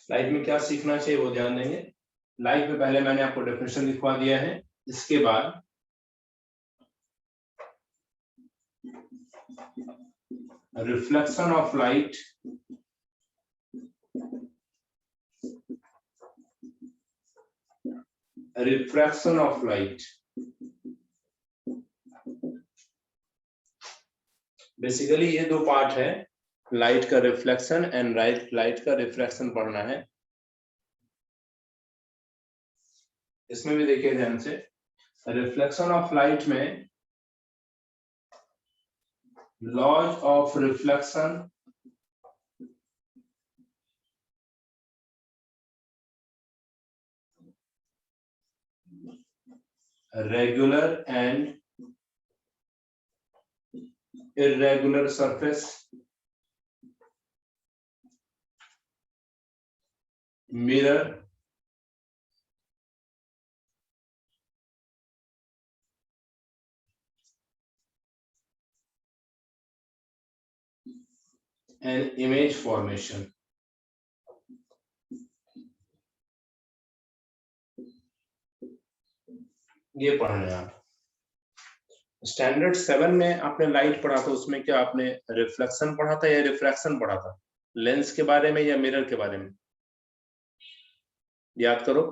Light में क्या सीखना चाहिए वो ध्यान देंगे। लाइट में पहले मैंने आपको डेफिनेशन लिखवा दिया है, इसके बाद reflection of light refraction of light. Basically ये दो पार्ट है, लाइट का रिफ्लेक्शन एंड लाइट का रिफ्रैक्शन पढ़ना है। इसमें भी देखिए ध्यान से, रिफ्लेक्शन ऑफ लाइट में laws of reflection regular and irregular surface, mirror, and image formation। ये पढ़ना है आप। स्टैंडर्ड 7 में आपने लाइट पढ़ा था, उसमें क्या आपने रिफ्लेक्शन पढ़ा था या रिफ्रैक्शन पढ़ा था? लेंस के बारे में या मिरर के बारे में? याद करो।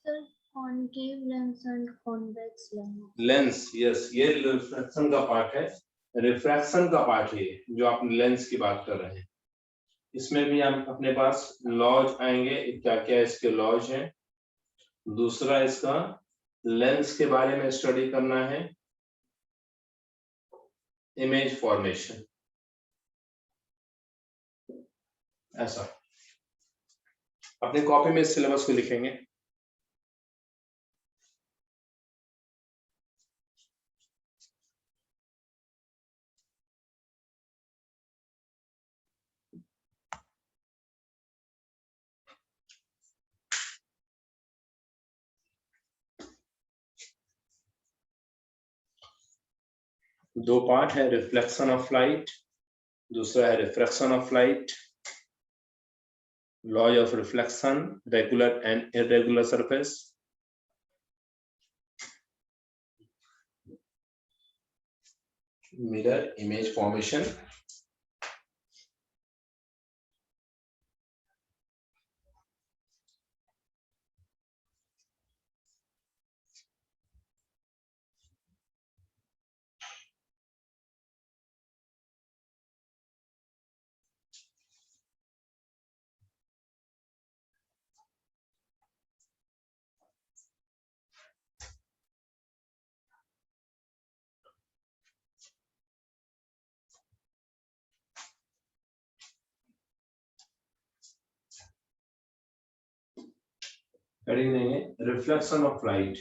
Concave lens and convex lens. Lens, yes, ये रिफ्लेक्शन का पार्ट है। रिफ्रैक्शन का पार्ट है जो आप लेंस की बात कर रहे हैं। इसमें भी हम अपने पास लॉज आएंगे, क्या क्या इसके लॉज हैं। दूसरा इसका लेंस के बारे में स्टडी करना है, इमेज फॉर्मेशन, ऐसा अपने कॉपी में इस सिलेबस को लिखेंगे। दो पार्ट है, रिफ्लेक्शन ऑफ लाइट, दूसरा है refraction of light. Laws of reflection, regular and irregular surface, mirror, image formation. Heading देंगे reflection of light.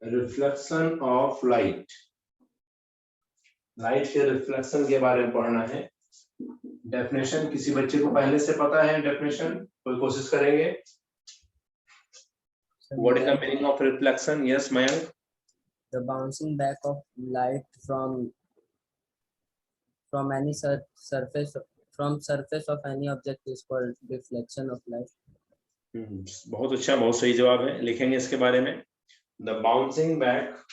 Reflection of light, light के रिफ्लेक्शन के बारे में पढ़ना है। डेफिनेशन किसी बच्चे को पहले से पता है? डेफिनेशन कोई कोशिश करेंगे? What is the meaning of reflection? Yes Mayank. The bouncing back of light from any surface of any object is called reflection of light। बहुत अच्छा, बहुत सही जवाब है। लिखेंगे इसके बारे में, the bouncing back.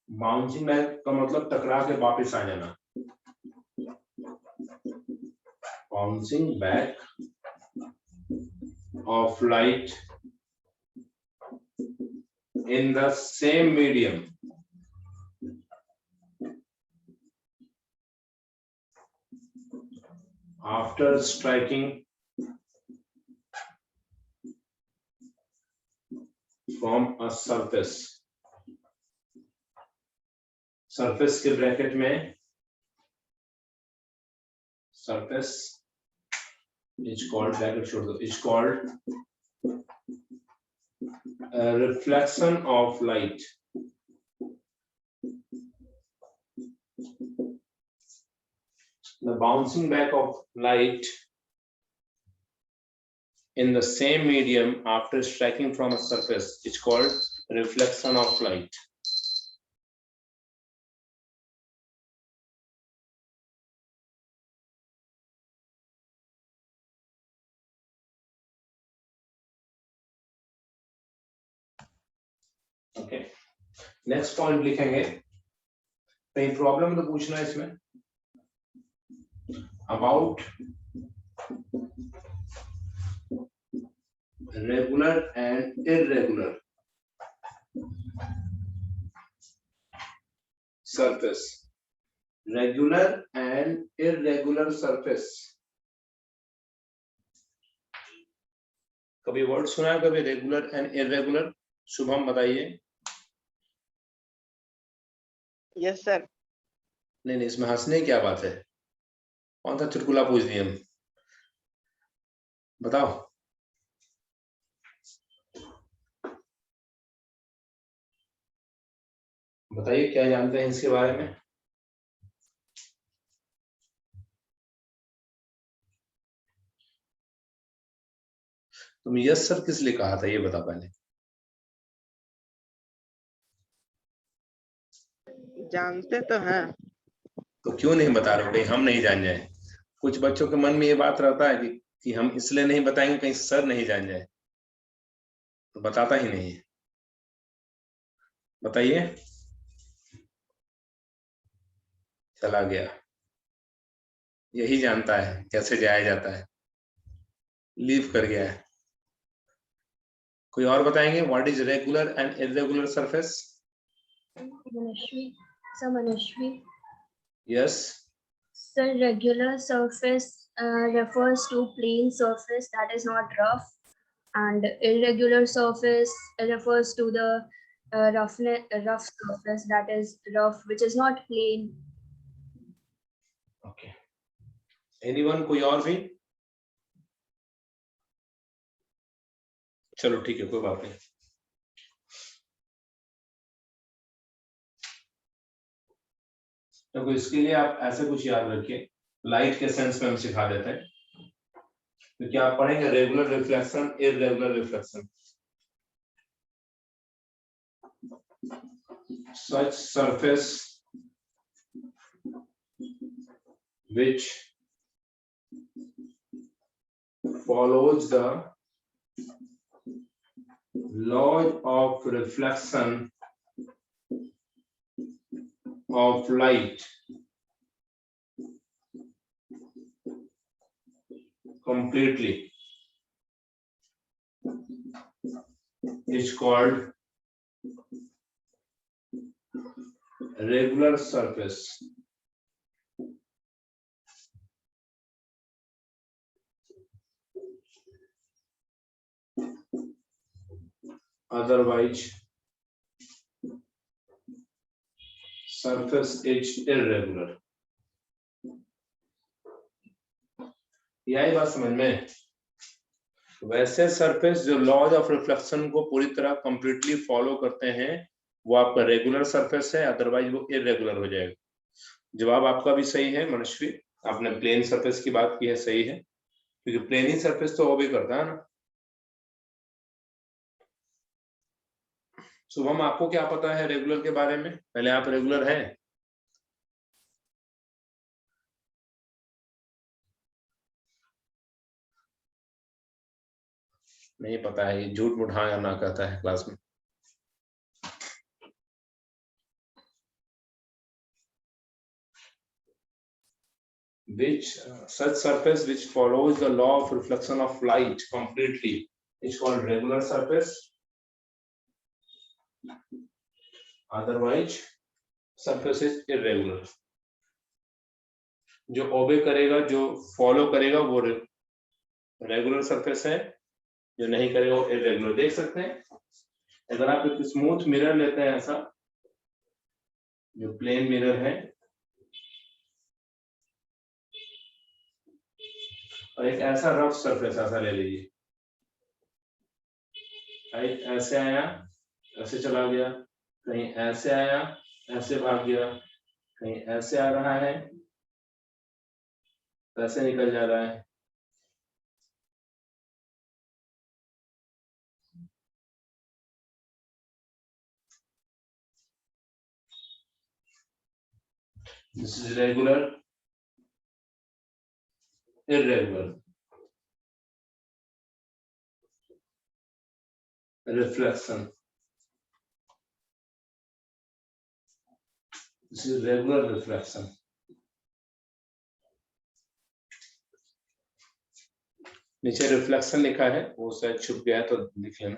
Bouncing back का मतलब टकरा के वापस आ जाना। Bouncing back of light in the same medium after striking from a surface। surface के ब्रैकेट में surface is called, bracket छोड़ दो, is called reflection of light। The bouncing back of light in the same medium after striking from a surface is called reflection of light. Okay, next point लिखेंगे, कहीं problem तो पूछना है इसमें, about regular and irregular surface, regular and irregular surface. कभी word सुना है कभी रेगुलर एंड इररेगुलर? शुभम बताइए। Yes sir. नहीं, इसमें हंसने की क्या बात है? कौन सा चुटकुला पूछ दिए हम? बताओ। बताइए क्या जानते हैं इसके बारे में? तुम यस सर किस लिए कहा था ये बता पहले। जानते तो हैं। तो क्यों नहीं बता रहे हो? कहीं हम नहीं जान जाए। कुछ बच्चों के मन में ये बात रहता है कि हम इसलिए नहीं बताएंगे कहीं सर नहीं जान जाए, तो बताता ही नहीं है। बताइए। चला गया, यही जानता है कैसे जाया जाता है, लीव कर गया है। कोई और बताएंगे what is regular and irregular surface? Manashwi. Yes. So regular surface refers to plain surface that is not rough, and irregular surface refers to the rough surface that is rough, which is not plain. Okay, anyone? कोई और भी? चलो ठीक है, कोई बात नहीं। तो इसके लिए आप ऐसे कुछ याद रखिए, लाइट के सेंस में हम सिखा देते हैं। तो क्या आप पढ़ेंगे regular reflection, irregular reflection. Such surface which follows the law of reflection of light completely is called regular surface. Otherwise surface is irregular. यही बात समझ में? वैसे सरफेस जो लॉज ऑफ रिफ्लेक्शन को पूरी तरह कंप्लीटली फॉलो करते हैं वो आपका रेगुलर सरफेस है, अदरवाइज वो इररेगुलर हो जाएगा। जवाब आपका भी सही है मनस्वी, आपने प्लेन सरफेस की बात की है, सही है, क्योंकि प्लेन ही सरफेस तो वो भी करता है ना। शुभम आपको क्या पता है रेगुलर के बारे में? पहले आप रेगुलर हैं? नहीं पता है, ये झूठ मूठ हाँ या ना कहता है क्लास में। Which such surface which follows the law of reflection of light completely is called regular surface. Otherwise surface is irregular. जो ओबे करेगा, जो फॉलो करेगा वो रेगुलर सरफेस है, जो नहीं करेगा वो इररेगुलर। देख सकते हैं अगर आप एक स्मूथ मिरर लेते हैं, ऐसा जो प्लेन मिरर है, और एक ऐसा रफ सरफेस ऐसा ले लीजिए, ऐसे आया ऐसे चला गया, कहीं ऐसे आया ऐसे भाग गया, कहीं ऐसे आ रहा है ऐसे निकल जा रहा है। This is regular, irregular, reflection. This is regular reflection. नीचे रिफ्लेक्शन लिखा है, वो शायद छुप गया तो लिख लेना।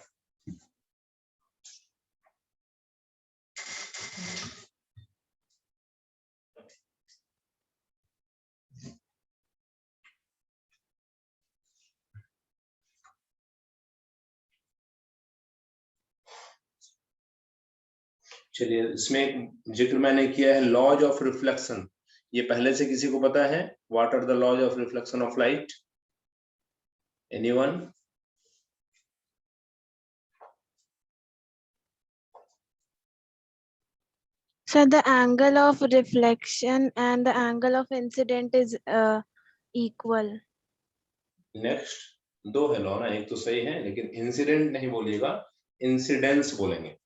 चलिए, इसमें जिक्र मैंने किया है लॉज ऑफ रिफ्लेक्शन। ये पहले से किसी को पता है? What are the laws of reflection of light? Anyone? So the angle of reflection and the angle of incident is equal. Next, दो है लॉ ना, एक तो सही है, लेकिन इंसिडेंट नहीं बोलिएगा, इंसिडेंस बोलेंगे।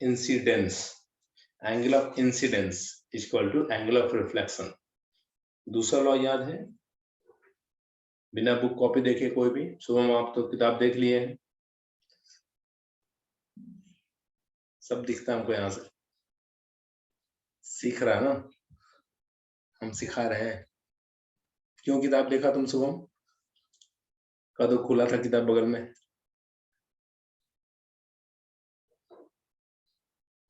Incidence, angle of incidence equal to angle of reflection. दूसरा लॉ याद है? बिना बुक कॉपी देखे कोई भी? शुभम, आप तो किताब देख लिए हैं, सब दिखता है हमको यहाँ से। सीख रहा है ना, हम सिखा रहे हैं। क्यों किताब देखा तुम शुभम? का तो खुला था किताब बगल में।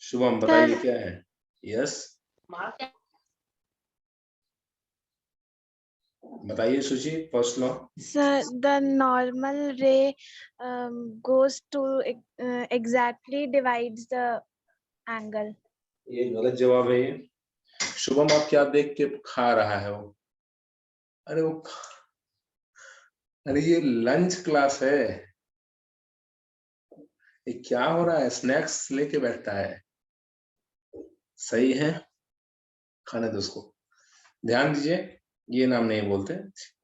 शुभम बताइए क्या है? यस, बताइए सुची, first law. So the normal ray goes to exactly divides the angle. ये गलत जवाब है ये। शुभम आप क्या देख के खा रहा है वो? अरे वो अरे ये लंच क्लास है, ये क्या हो रहा है? स्नैक्स लेके बैठता है। सही है, खाने दो उसको। ध्यान दीजिए, ये नाम नहीं बोलते,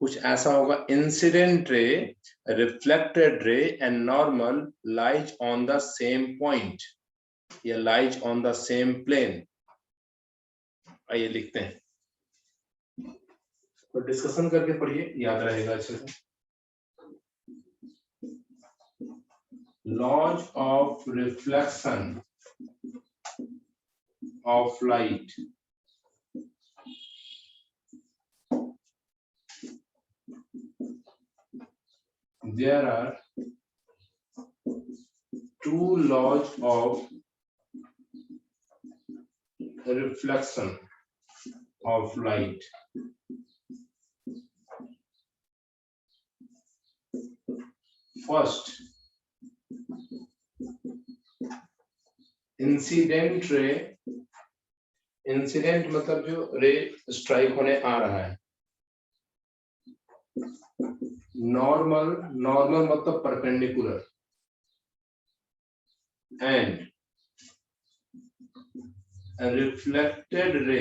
कुछ ऐसा होगा, incident ray, reflected ray and normal lies on the same point या lies on the same plane. आइए लिखते हैं, तो डिस्कशन करके पढ़िए, याद रहेगा अच्छे से। Laws of reflection of light there are two laws of reflection of light. First, incident ray, incident मतलब जो रे स्ट्राइक होने आ रहा है। नॉर्मल, नॉर्मल मतलब perpendicular, and reflected ray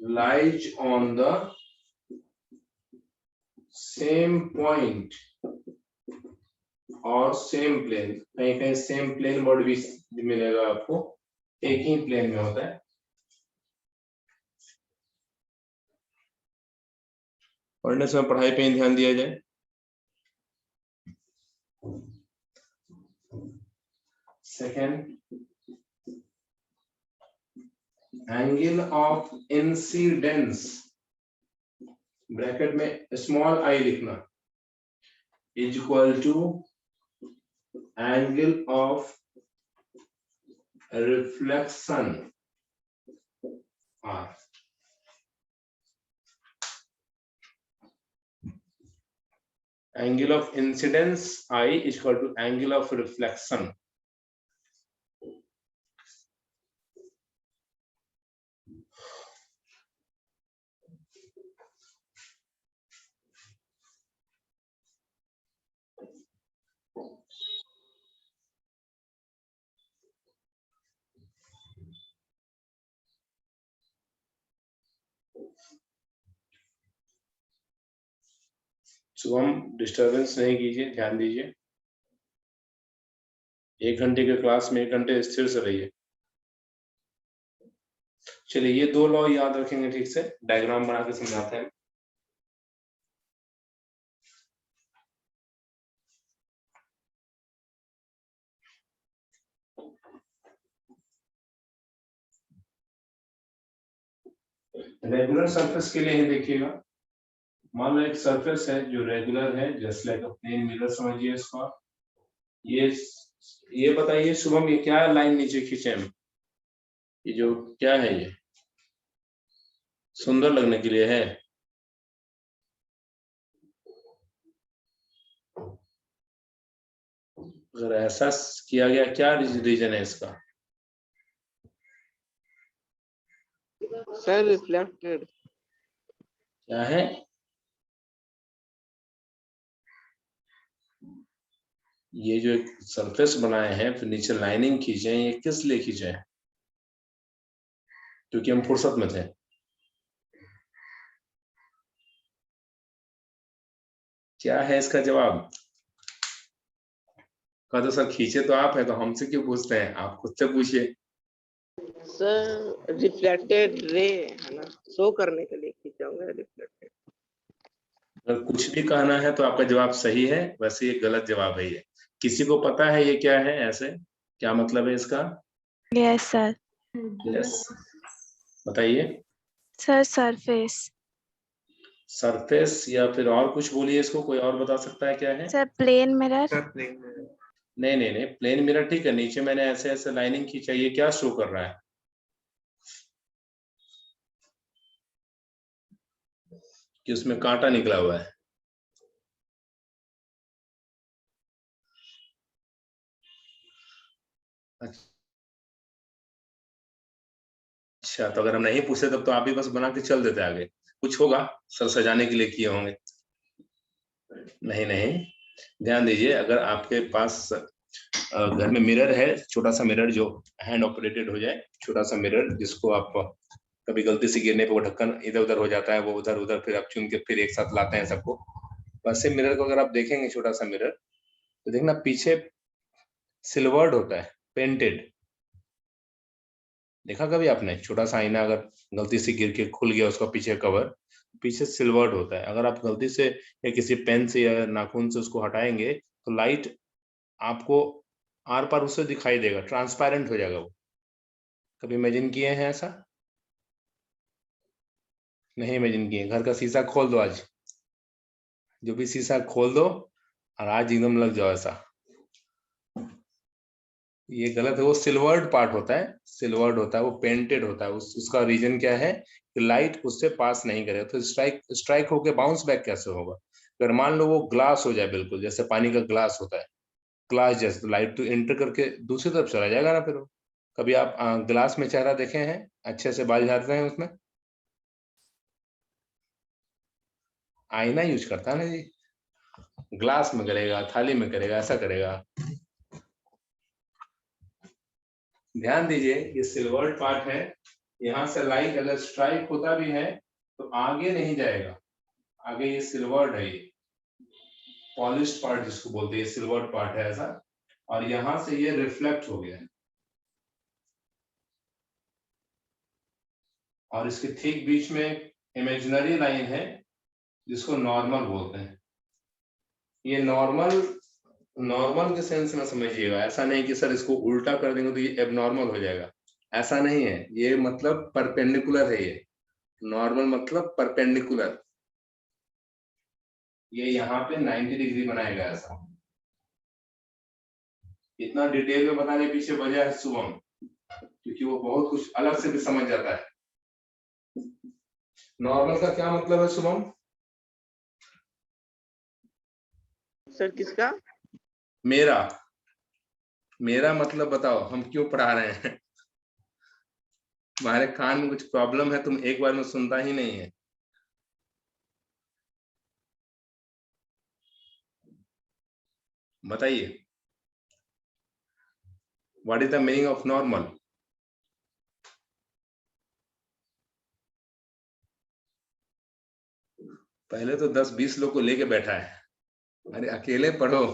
lies on the same point और सेम प्लेन। कहीं कहीं सेम प्लेन वर्ड भी मिलेगा आपको, एक ही प्लेन में होता है। पढ़ने समय पढ़ाई पे ही ध्यान दिया जाए। Second, angle of incidence, bracket में स्मॉल आई लिखना, is equal to angle of reflection R. Angle of incidence I is equal to angle of reflection. सुबह डिस्टरबेंस नहीं कीजिए, ध्यान दीजिए। 1 घंटे के क्लास में 1 घंटे स्थिर से रहिए। चलिए ये दो लॉ याद रखेंगे ठीक से, डायग्राम बना के समझाते हैं। रेगुलर सरफेस के लिए ही देखिएगा, मान लो एक सरफेस है जो रेगुलर है, just like a plane mirror समझिए इसका। ये बताइए शुभम, ये क्या लाइन नीचे खींचे हम, ये जो क्या है, ये सुंदर लगने के लिए है? अगर ऐसा किया गया, क्या रीजन है इसका? Sir reflected. क्या है? ये जो एक सरफेस बनाए हैं फिर नीचे लाइनिंग खींचे हैं, ये किस लिए खींचे हैं? क्योंकि हम फुर्सत में थे। क्या है इसका जवाब? कहा तो सर खींचे तो आप है, तो हमसे क्यों पूछते हैं, आप खुद से पूछिए। सर रिफ्लेक्टेड रे है ना, शो करने के लिए खींचा हुआ है रिफ्लेक्टेड। अगर कुछ भी कहना है तो आपका जवाब सही है, वैसे ये गलत जवाब है। ये किसी को पता है ये क्या है, ऐसे क्या मतलब है इसका? Yes, sir. यस, बताइए। Sir, surface. सरफेस या फिर और कुछ बोलिए इसको, कोई और बता सकता है क्या है? Sir, plane mirror. नहीं नहीं नहीं, प्लेन मिरर ठीक है, नीचे मैंने ऐसे ऐसे लाइनिंग खींचा, ये क्या शो कर रहा है? कि उसमें कांटा निकला हुआ है। अच्छा, तो अगर हम नहीं पूछे तब तो आप भी बस बना के चल देते आगे, कुछ होगा सर सजाने के लिए किए होंगे। नहीं नहीं, ध्यान दीजिए, अगर आपके पास घर में मिरर है, छोटा सा मिरर जो हैंड ऑपरेटेड हो जाए, छोटा सा मिरर जिसको आप कभी गलती से गिरने पे वो ढक्कन इधर उधर हो जाता है, वो उधर उधर, फिर आप चुन के फिर एक साथ लाते हैं सबको। वैसे मिरर को अगर आप देखेंगे, छोटा सा मिरर, तो देखना पीछे सिल्वर्ड होता है, पेंटेड। देखा कभी आपने छोटा सा आईना अगर गलती से गिर के खुल गया, उसका पीछे कवर पीछे सिल्वर्ड होता है, अगर आप गलती से या किसी पेन से या नाखून से उसको हटाएंगे तो लाइट आपको आर पार उससे दिखाई देगा, ट्रांसपेरेंट हो जाएगा वो। कभी इमेजिन किए हैं ऐसा? नहीं इमेजिन किए? घर का शीशा खोल दो आज, जो भी शीशा खोल दो और आज एकदम लग जाओ ऐसा। ये गलत है, वो सिल्वर्ड पार्ट होता है, सिल्वर्ड होता है, वो पेंटेड होता है। उसका रीजन क्या है कि लाइट उससे पास नहीं करे, तो स्ट्राइक होके बाउंस बैक कैसे होगा? अगर मान लो वो ग्लास हो जाए, बिल्कुल जैसे पानी का ग्लास होता है, ग्लास जैसे, तो लाइट तो एंटर करके दूसरी तरफ चला जाएगा ना फिर वो। कभी आप ग्लास में चेहरा देखे हैं, अच्छे से बाल झाड़ रहे हैं उसमें? आईना यूज करता है ना जी, ग्लास में करेगा, थाली में करेगा, ऐसा करेगा। ध्यान दीजिए, ये सिल्वर्ड पार्ट है, यहाँ से लाइट अगर स्ट्राइक होता भी है तो आगे नहीं जाएगा, आगे ये सिल्वर्ड है, ये पॉलिश्ड पार्ट जिसको बोलते हैं, सिल्वर्ड पार्ट है ऐसा, और यहां से ये रिफ्लेक्ट हो गया है, और इसके ठीक बीच में इमेजिनरी लाइन है जिसको नॉर्मल बोलते हैं। ये नॉर्मल के सेंस में समझिएगा, ऐसा नहीं कि सर इसको उल्टा कर देंगे तो ये एबनॉर्मल हो जाएगा, ऐसा नहीं है। ये मतलब परपेंडिकुलर है, ये नॉर्मल मतलब परपेंडिकुलर। ये यहाँ पे 90 डिग्री बनाएगा ऐसा। इतना डिटेल में बताने के पीछे वजह है शुभम, क्योंकि वो बहुत कुछ अलग से भी समझ जाता है। नॉर्मल का क्या मतलब है शुभम? सर किसका? मेरा मतलब बताओ, हम क्यों पढ़ा रहे हैं? तुम्हारे कान में कुछ प्रॉब्लम है, तुम एक बार में सुनता ही नहीं है। बताइए, what is the meaning of normal? पहले तो 10-20 लोग को लेके बैठा है, अरे अकेले पढ़ो।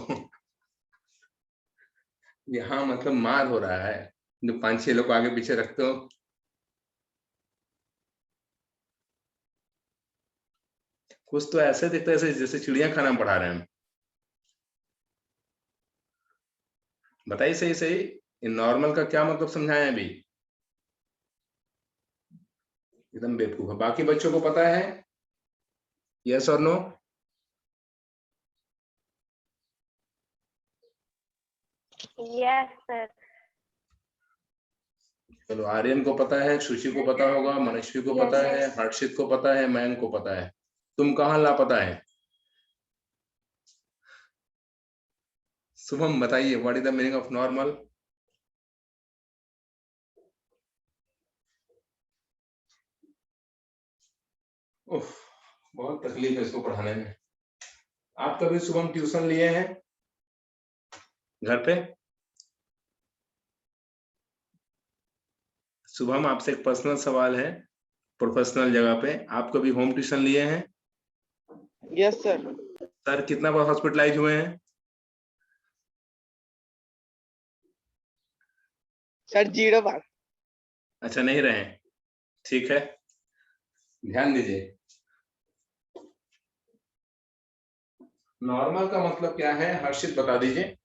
यहाँ मतलब मार हो रहा है, जो 5-6 लोग आगे पीछे रखते हो। कुछ तो ऐसे दिखता है जैसे चिड़िया खाना में पढ़ा रहे हैं हम। बताइए सही सही नॉर्मल का क्या मतलब समझाएं अभी? एकदम बेवकूफ है। बाकी बच्चों को पता है? यस और नो? Yes, sir. चलो, आर्यन को पता है, सुशी को पता होगा, मनस्वी को पता है, हर्षित को पता है, मयंक को पता है। तुम कहाँ लापता है? शुभम बताइए, what is the meaning of normal? उफ, बहुत तकलीफ है इसको पढ़ाने में। आप कभी शुभम ट्यूशन लिए हैं घर पे? शुभम, आपसे एक पर्सनल सवाल है, प्रोफेशनल जगह पे। आप कभी होम ट्यूशन लिए हैं? Yes sir. सर कितना बार हॉस्पिटलाइज हुए हैं? सर 0 बार। अच्छा, नहीं रहे, ठीक है, ध्यान दीजिए। नॉर्मल का मतलब क्या है, हर्षित बता दीजिए।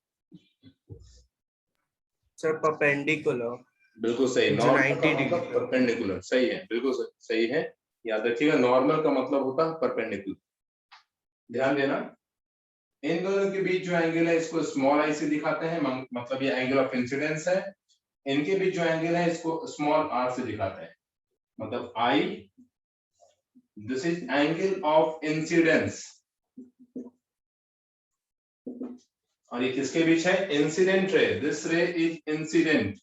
Sir perpendicular. बिल्कुल सही, जो नॉर्मल 90 का डिग्री मतलब का। परपेंडिकुलर, सही है, बिल्कुल सही है। याद रखिएगा, नॉर्मल का मतलब होता है परपेंडिकुलर। ध्यान देना, इन दोनों के बीच जो एंगल है इसको स्मॉल आई से दिखाते हैं, मतलब ये एंगल ऑफ इंसिडेंस है। इनके बीच जो एंगल है इसको स्मॉल आर से दिखाते हैं, मतलब I, this is angle of incidence. और ये किसके बीच है? Incident ray, this ray is incident,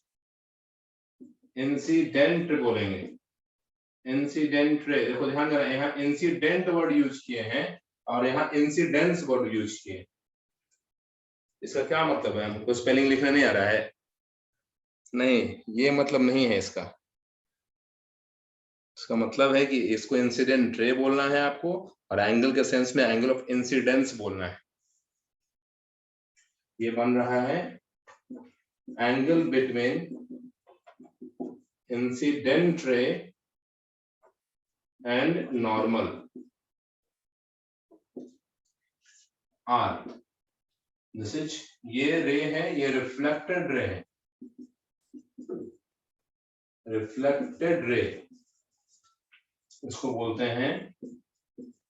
incident बोलेंगे, इंसिडेंट रे। देखो ध्यान देना, यहाँ इंसिडेंट वर्ड यूज किए हैं और यहाँ इंसिडेंस वर्ड यूज किए हैं। इसका क्या मतलब है? हमको स्पेलिंग लिखना नहीं आ रहा है? नहीं, ये मतलब नहीं है इसका। इसका मतलब है कि इसको इंसिडेंट रे बोलना है आपको, और एंगल के सेंस में एंगल ऑफ इंसिडेंस बोलना है। ये बन रहा है angle between incident ray and normal R. This is, ये रे है, ये रिफ्लेक्टेड रे है, रिफ्लेक्टेड रे, इसको बोलते हैं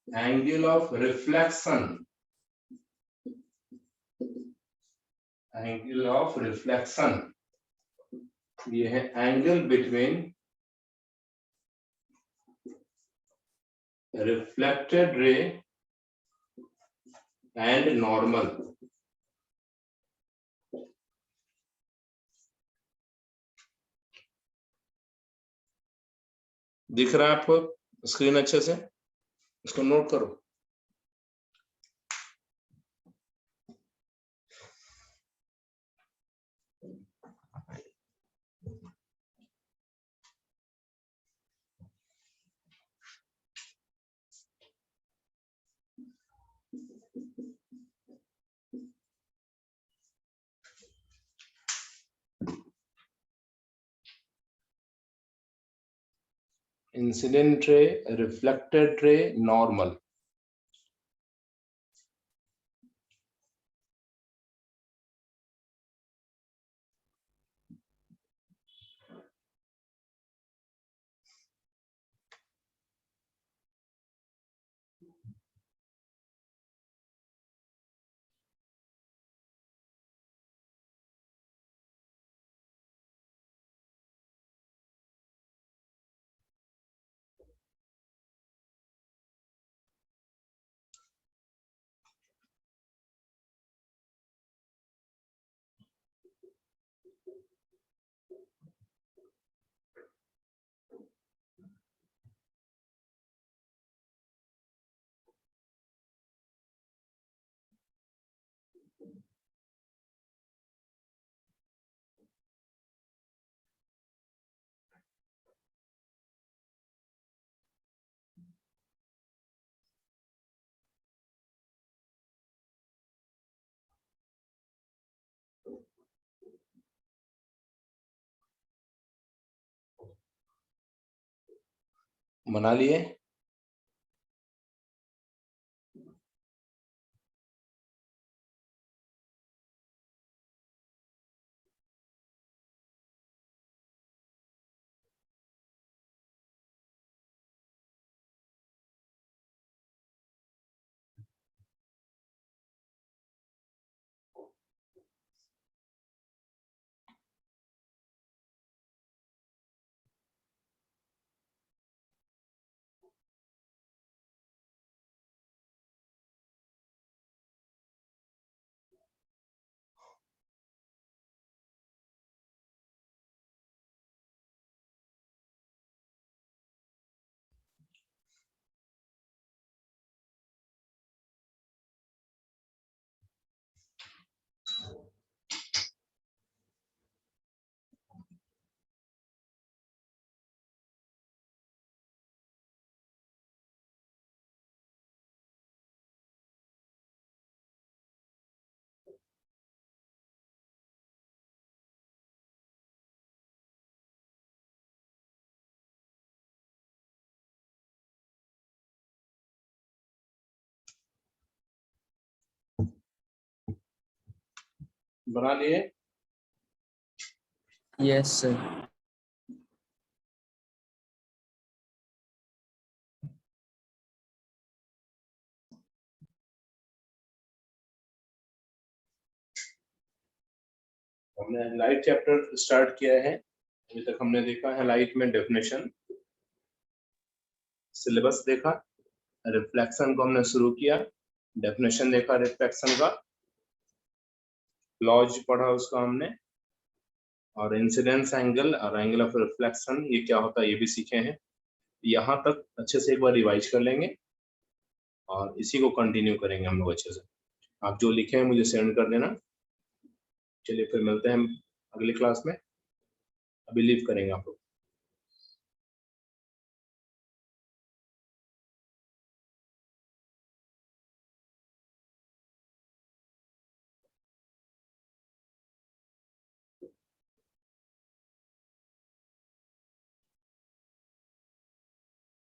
angle of reflection, angle of reflection. ये है angle between reflected ray and normal. दिख रहा है आपको स्क्रीन अच्छे से? इसको नोट करो। इंसिडेंट रे, रिफ्लेक्टेड रे, नॉर्मल। बना लिए? बना लिए? Yes, sir. हमने लाइट चैप्टर स्टार्ट किया है। अभी तक हमने देखा है लाइट में डेफिनेशन, सिलेबस देखा, रिफ्लेक्शन को हमने शुरू किया, डेफिनेशन देखा रिफ्लेक्शन का, लॉज पढ़ा उसका हमने, और इंसिडेंस एंगल और एंगल ऑफ रिफ्लेक्शन ये क्या होता है ये भी सीखे हैं। यहाँ तक अच्छे से एक बार रिवाइज कर लेंगे और इसी को कंटिन्यू करेंगे हम लोग अच्छे से। आप जो लिखे हैं मुझे सेंड कर देना। चलिए फिर मिलते हैं हम अगली क्लास में। अभी लीव करेंगे आप लोग।